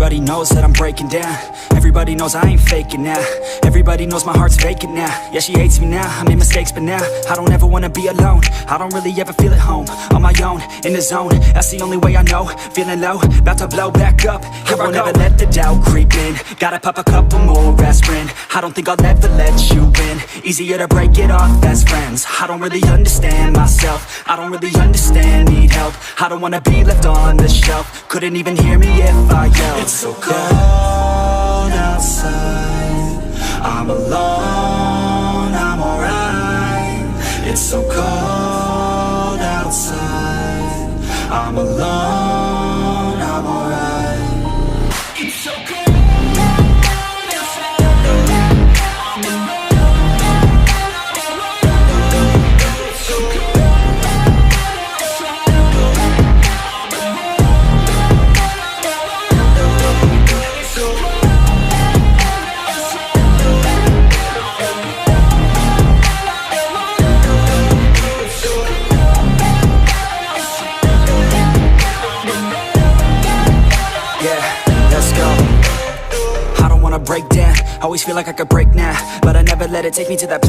Everybody knows that I'm breaking down. Everybody knows I ain't faking now. Everybody knows my heart's vacant now. Yeah, she hates me now, I made mistakes but now I don't ever wanna be alone. I don't really ever feel at home. On my own, in the zone, that's the only way I know. Feeling low, about to blow back up. Here I won't ever let the doubt creep in. Gotta pop a couple more aspirin. I don't think I'll ever let you in. Easier to break it off best friends. I don't really understand myself. I don't really understand, need help. I don't wanna be left on the shelf. Couldn't even hear me if I yelled. It's so cold outside, I'm alone, I'm alright. It's so cold outside, I'm alone, I'm alright. It's so cold. Break down, always feel like I could break now, but I never let it take me to that place.